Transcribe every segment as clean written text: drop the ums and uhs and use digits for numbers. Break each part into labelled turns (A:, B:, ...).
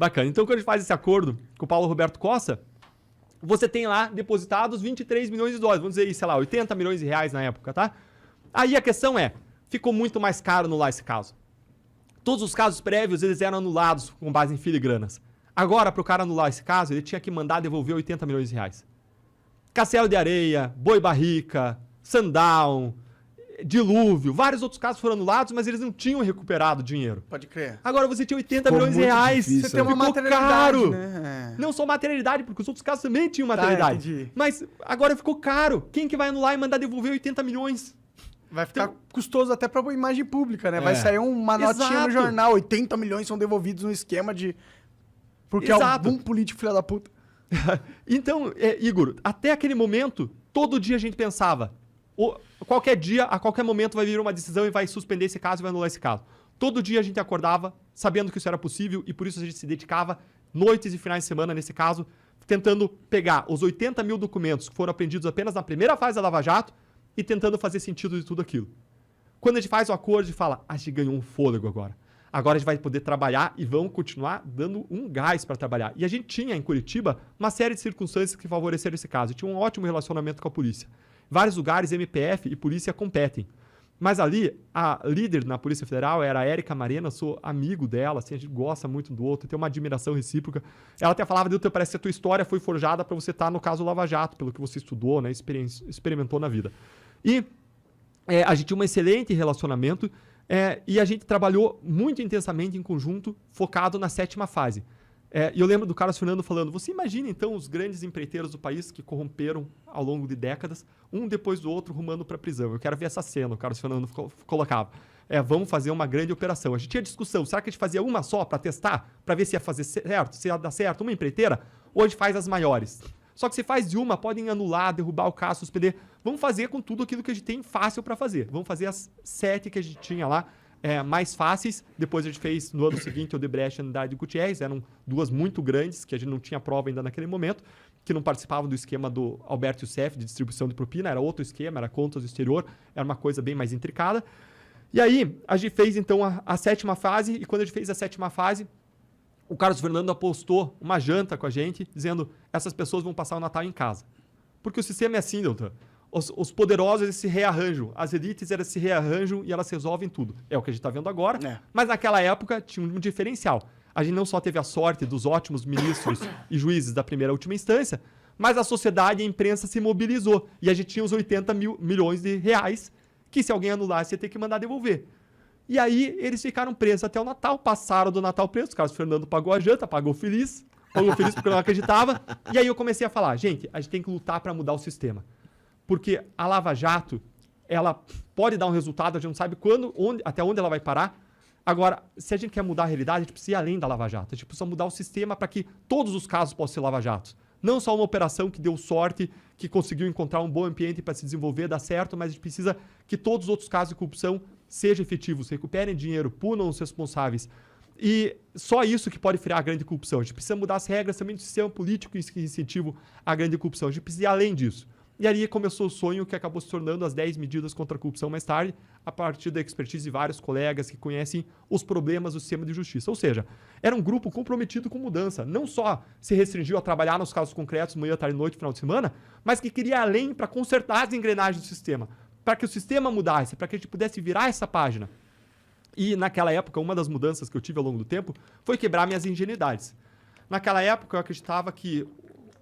A: Bacana. Então, quando a gente faz esse acordo com o Paulo Roberto Costa, você tem lá depositados 23 milhões de dólares. Vamos dizer aí, sei lá, 80 milhões de reais na época, tá? Aí a questão é, ficou muito mais caro anular esse caso. Todos os casos prévios, eles eram anulados com base em filigranas. Agora, para o cara anular esse caso, ele tinha que mandar devolver 80 milhões de reais. Castelo de Areia, Boi Barrica, Sundown, Dilúvio, vários outros casos foram anulados, mas eles não tinham recuperado dinheiro.
B: Pode crer.
A: Agora você tinha 80 milhões de reais,
B: difícil,
A: você tem uma
B: ficou
A: materialidade,
B: caro.
A: Né? Não só materialidade, porque os outros casos também tinham materialidade. Mas agora ficou caro. Quem que vai anular e mandar devolver 80 milhões?
B: Vai ficar custoso até pra imagem pública, né? Vai sair uma notinha no jornal, 80 milhões são devolvidos no esquema de... Porque algum político filho da puta.
A: Então, Igor, até aquele momento, todo dia a gente pensava, qualquer dia, a qualquer momento vai vir uma decisão e vai suspender esse caso e vai anular esse caso. Todo dia a gente acordava sabendo que isso era possível e por isso a gente se dedicava noites e finais de semana, nesse caso, tentando pegar os 80 mil documentos que foram apreendidos apenas na primeira fase da Lava Jato e tentando fazer sentido de tudo aquilo. Quando a gente faz o acordo e fala, a gente ganhou um fôlego agora. Agora a gente vai poder trabalhar e vamos continuar dando um gás para trabalhar. E a gente tinha em Curitiba uma série de circunstâncias que favoreceram esse caso. Tinha um ótimo relacionamento com a polícia. Vários lugares, MPF e polícia competem. Mas ali, a líder na Polícia Federal era a Érica Marena, sou amigo dela, assim, a gente gosta muito do outro, tem uma admiração recíproca. Ela até falava, Dilton, parece que a tua história foi forjada para você estar no caso Lava Jato, pelo que você estudou, né, experimentou na vida. E a gente tinha um excelente relacionamento e a gente trabalhou muito intensamente em conjunto, focado na 7ª fase. E eu lembro do Carlos Fernando falando, você imagina então os grandes empreiteiros do país que corromperam ao longo de décadas, um depois do outro rumando para a prisão. Eu quero ver essa cena, o Carlos Fernando colocava. Vamos fazer uma grande operação. A gente tinha discussão, será que a gente fazia uma só para testar, para ver se ia fazer certo, se ia dar certo, uma empreiteira, ou a gente faz as maiores? Só que se faz de uma, podem anular, derrubar o caso, suspender. Vamos fazer com tudo aquilo que a gente tem fácil para fazer. Vamos fazer as 7 que a gente tinha lá, mais fáceis. Depois a gente fez, no ano seguinte, o Odebrecht e a Andrade Gutierrez. Eram 2 muito grandes, que a gente não tinha prova ainda naquele momento, que não participavam do esquema do Alberto Youssef, de distribuição de propina. Era outro esquema, era contas do exterior. Era uma coisa bem mais intricada. E aí, a gente fez, então, a 7ª fase. E quando a gente fez a 7ª fase, o Carlos Fernando apostou uma janta com a gente, dizendo, essas pessoas vão passar o Natal em casa. Porque o sistema é assim, doutor. Os poderosos, eles se rearranjam. As elites, elas se rearranjam e elas resolvem tudo. É o que a gente está vendo agora. Mas naquela época, tinha um diferencial. A gente não só teve a sorte dos ótimos ministros e juízes da primeira e última instância, mas a sociedade e a imprensa se mobilizou. E a gente tinha os 80 milhões de reais que, se alguém anulasse, ia ter que mandar devolver. E aí, eles ficaram presos até o Natal, passaram do Natal presos. O Carlos Fernando pagou a janta, pagou feliz porque eu não acreditava. E aí eu comecei a falar, gente, a gente tem que lutar para mudar o sistema. Porque a Lava Jato, ela pode dar um resultado, a gente não sabe quando, até onde ela vai parar. Agora, se a gente quer mudar a realidade, a gente precisa ir além da Lava Jato. A gente precisa mudar o sistema para que todos os casos possam ser Lava Jatos. Não só uma operação que deu sorte, que conseguiu encontrar um bom ambiente para se desenvolver, dar certo, mas a gente precisa que todos os outros casos de corrupção sejam efetivos, recuperem dinheiro, punam os responsáveis. E só isso que pode frear a grande corrupção. A gente precisa mudar as regras também do sistema político que incentiva a grande corrupção. A gente precisa ir além disso. E ali começou o sonho que acabou se tornando as 10 medidas contra a corrupção mais tarde, a partir da expertise de vários colegas que conhecem os problemas do sistema de justiça. Ou seja, era um grupo comprometido com mudança. Não só se restringiu a trabalhar nos casos concretos, manhã, tarde, noite, final de semana, mas que queria ir além para consertar as engrenagens do sistema. Para que o sistema mudasse, para que a gente pudesse virar essa página. E naquela época, uma das mudanças que eu tive ao longo do tempo foi quebrar minhas ingenuidades. Naquela época, eu acreditava que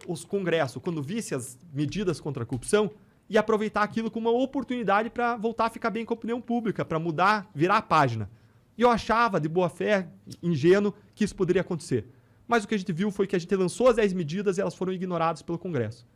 A: os congressos, quando vissem as medidas contra a corrupção, ia aproveitar aquilo como uma oportunidade para voltar a ficar bem com a opinião pública, para mudar, virar a página. E eu achava, de boa fé, ingênuo, que isso poderia acontecer. Mas o que a gente viu foi que a gente lançou as 10 medidas e elas foram ignoradas pelo Congresso.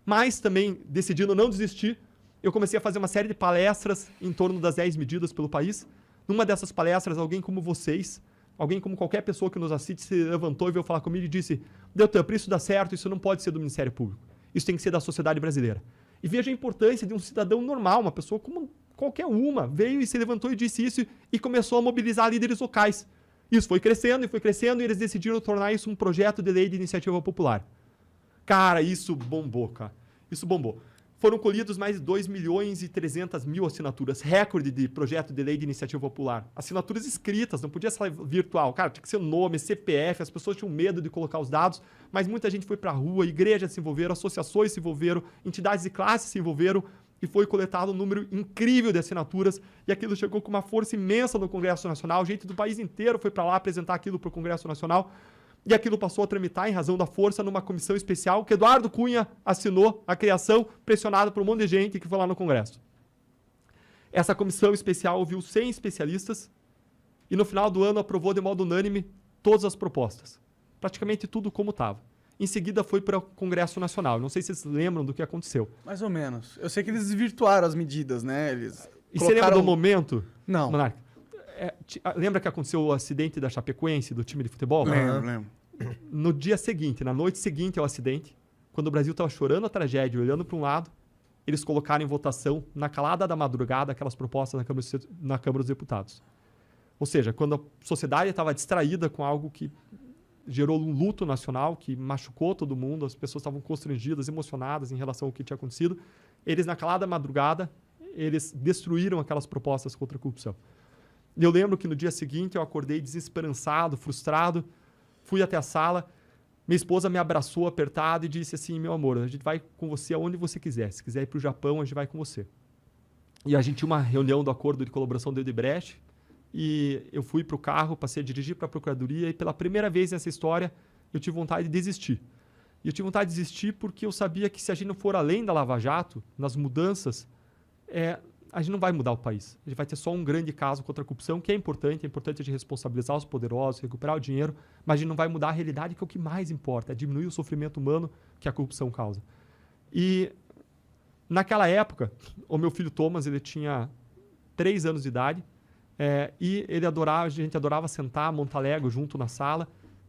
A: Mas também, decidindo não desistir, eu comecei a fazer uma série de palestras em torno das 10 medidas pelo país. Numa dessas palestras, alguém como vocês, alguém como qualquer pessoa que nos assiste, se levantou e veio falar comigo e disse: Deltan, para isso dar certo, isso não pode ser do Ministério Público. Isso tem que ser da sociedade brasileira. E veja a importância de um cidadão normal, uma pessoa como qualquer uma, veio e se levantou e disse isso e começou a mobilizar líderes locais. Isso foi crescendo e eles decidiram tornar isso um projeto de lei de iniciativa popular. Cara, isso bombou, cara. Isso bombou. foram colhidos mais de 2.300.000 assinaturas, recorde de projeto de lei de iniciativa popular. Assinaturas escritas, não podia ser virtual. Cara, tinha que ser nome, CPF, as pessoas tinham medo de colocar os dados, mas muita gente foi para a rua, igrejas se envolveram, associações se envolveram, entidades de classe se envolveram, e foi coletado um número incrível de assinaturas, e aquilo chegou com uma força imensa no Congresso Nacional, gente do país inteiro foi para lá apresentar aquilo para o Congresso Nacional, e aquilo passou a tramitar em razão da força numa comissão especial que Eduardo Cunha assinou a criação, pressionado por um monte de gente que foi lá no Congresso. Essa comissão especial ouviu 100 especialistas e no final do ano aprovou de modo unânime todas as propostas. Praticamente tudo como estava. Em seguida foi para o Congresso Nacional. Não sei se vocês lembram do que aconteceu.
B: Mais ou menos. Eu sei que eles desvirtuaram as medidas, né?
A: Você lembra do momento?
B: Não.
A: Monarca? Lembra que aconteceu o acidente da Chapecoense, do time de futebol?
B: Lembro.
A: No dia seguinte, na noite seguinte ao acidente, quando o Brasil estava chorando a tragédia, olhando para um lado, eles colocaram em votação, na calada da madrugada, aquelas propostas na Câmara dos Deputados. Ou seja, quando a sociedade estava distraída com algo que gerou um luto nacional, que machucou todo mundo, as pessoas estavam constrangidas, emocionadas em relação ao que tinha acontecido, eles, na calada da madrugada, eles destruíram aquelas propostas contra a corrupção. E eu lembro que no dia seguinte eu acordei desesperançado, frustrado, fui até a sala, minha esposa me abraçou apertado e disse assim, meu amor, a gente vai com você aonde você quiser. Se quiser ir para o Japão, a gente vai com você. E a gente tinha uma reunião do acordo de colaboração do Odebrecht e eu fui para o carro, passei a dirigir para a Procuradoria e pela primeira vez nessa história eu tive vontade de desistir. E eu tive vontade de desistir porque eu sabia que se a gente não for além da Lava Jato, nas mudanças, a gente não vai mudar o país. A gente vai ter só um grande caso contra a corrupção, que é importante a gente responsabilizar os poderosos, recuperar o dinheiro, mas a gente não vai mudar a realidade, que é o que mais importa, é diminuir o sofrimento humano que a corrupção causa. E naquela época, o meu filho Thomas, ele tinha 3 anos de idade, e a gente adorava sentar, montar Lego junto na sala,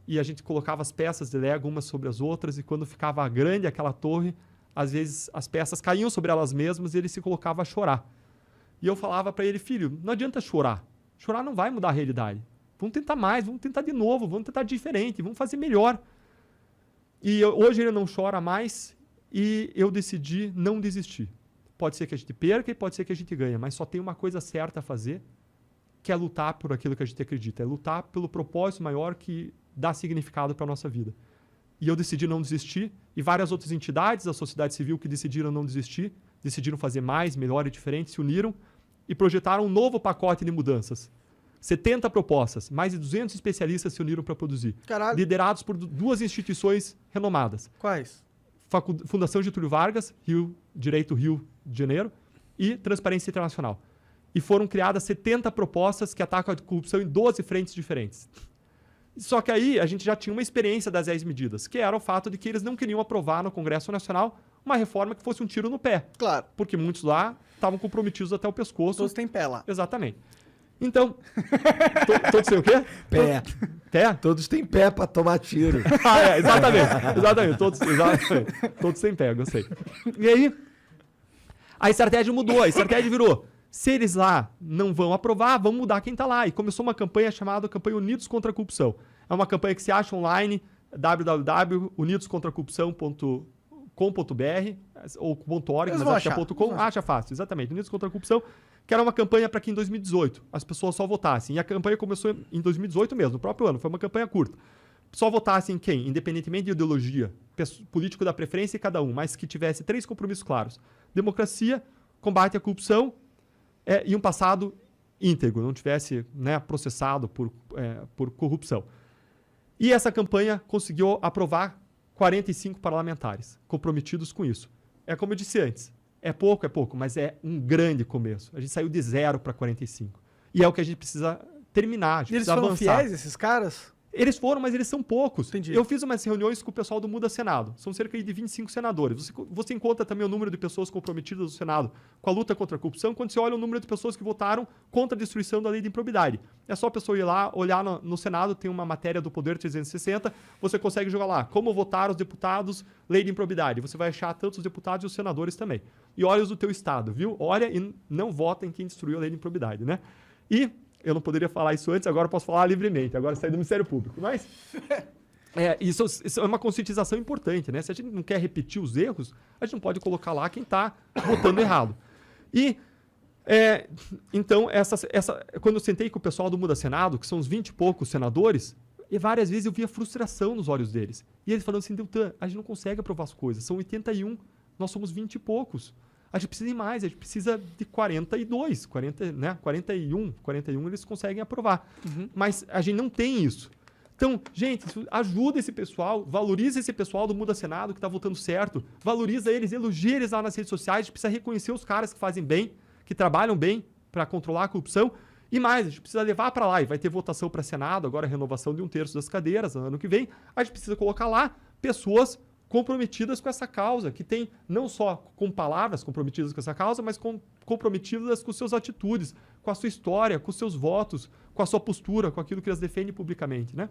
A: e a gente colocava as peças de Lego umas sobre as outras, e quando ficava grande aquela torre, às vezes as peças caíam sobre elas mesmas e ele se colocava a chorar. E eu falava para ele, filho, não adianta chorar. Chorar não vai mudar a realidade. Vamos tentar mais, vamos tentar de novo, vamos tentar diferente, vamos fazer melhor. E hoje ele não chora mais e eu decidi não desistir. Pode ser que a gente perca e pode ser que a gente ganhe, mas só tem uma coisa certa a fazer, que é lutar por aquilo que a gente acredita. É lutar pelo propósito maior que dá significado para a nossa vida. E eu decidi não desistir, e várias outras entidades da sociedade civil que decidiram não desistir, decidiram fazer mais, melhor e diferente, se uniram e projetaram um novo pacote de mudanças. 70 propostas, mais de 200 especialistas se uniram para produzir.
B: Caralho.
A: Liderados por 2 instituições renomadas.
B: Quais?
A: Fundação Getúlio Vargas, Direito Rio de Janeiro, e Transparência Internacional. E foram criadas 70 propostas que atacam a corrupção em 12 frentes diferentes. Só que aí a gente já tinha uma experiência das 10 medidas, que era o fato de que eles não queriam aprovar no Congresso Nacional uma reforma que fosse um tiro no pé.
B: Claro.
A: Porque muitos lá estavam comprometidos até o pescoço.
B: Todos têm pé lá.
A: Exatamente. Então, todos têm o quê?
C: Pé.
A: Pé?
C: Todos têm pé pra tomar tiro.
A: Exatamente. Exatamente. Todos têm pé, gostei. E aí, a estratégia mudou. A estratégia virou, se eles lá não vão aprovar, vamos mudar quem está lá. E começou uma campanha chamada Campanha Unidos contra a Corrupção. É uma campanha que se acha online, www.unidoscontracurrupção.com.br ou .org, mas acho que é .com, acha fácil, exatamente. Unidos contra a Corrupção, que era uma campanha para que em 2018 as pessoas só votassem. E a campanha começou em 2018 mesmo, no próprio ano, foi uma campanha curta. Só votassem quem? Independentemente de ideologia, político da preferência e cada um, mas que tivesse 3 compromissos claros. Democracia, combate à corrupção e um passado íntegro, não tivesse processado por corrupção. E essa campanha conseguiu aprovar 45 parlamentares comprometidos com isso. É como eu disse antes, é pouco, mas é um grande começo. A gente saiu de 0 para 45. E é o que a gente precisa terminar, a gente precisa avançar.
B: Eles foram fiéis, esses caras?
A: Eles foram, mas eles são poucos.
B: Entendi.
A: Eu fiz umas reuniões com o pessoal do Muda Senado. São cerca de 25 senadores. Você encontra também o número de pessoas comprometidas no Senado com a luta contra a corrupção quando você olha o número de pessoas que votaram contra a destruição da lei de improbidade. É só a pessoa ir lá, olhar no Senado, tem uma matéria do Poder 360, você consegue jogar lá como votaram os deputados, lei de improbidade. Você vai achar tanto os deputados e os senadores também. E olha os do teu estado, viu? Olha e não vota em quem destruiu a lei de improbidade, né? E eu não poderia falar isso antes, agora eu posso falar livremente. Agora saí do Ministério Público. Mas Isso é uma conscientização importante, né? Se a gente não quer repetir os erros, a gente não pode colocar lá quem está votando errado. E, então, quando eu sentei com o pessoal do Muda Senado, que são uns 20 e poucos senadores, e várias vezes eu via frustração nos olhos deles. E eles falando assim, Deltan, a gente não consegue aprovar as coisas, são 81, nós somos 20 e poucos. A gente precisa de mais, a gente precisa de 42, 40, né? 41 eles conseguem aprovar. Mas a gente não tem isso. Então, gente, ajuda esse pessoal, valoriza esse pessoal do Muda Senado que está votando certo, valoriza eles, elogia eles lá nas redes sociais, a gente precisa reconhecer os caras que fazem bem, que trabalham bem para controlar a corrupção. E mais, a gente precisa levar para lá, e vai ter votação para Senado, agora a renovação de 1/3 das cadeiras, ano que vem, a gente precisa colocar lá pessoas comprometidas com essa causa, que tem não só com palavras comprometidas com essa causa, mas comprometidas com suas atitudes, com a sua história, com seus votos, com a sua postura, com aquilo que elas defendem publicamente, né?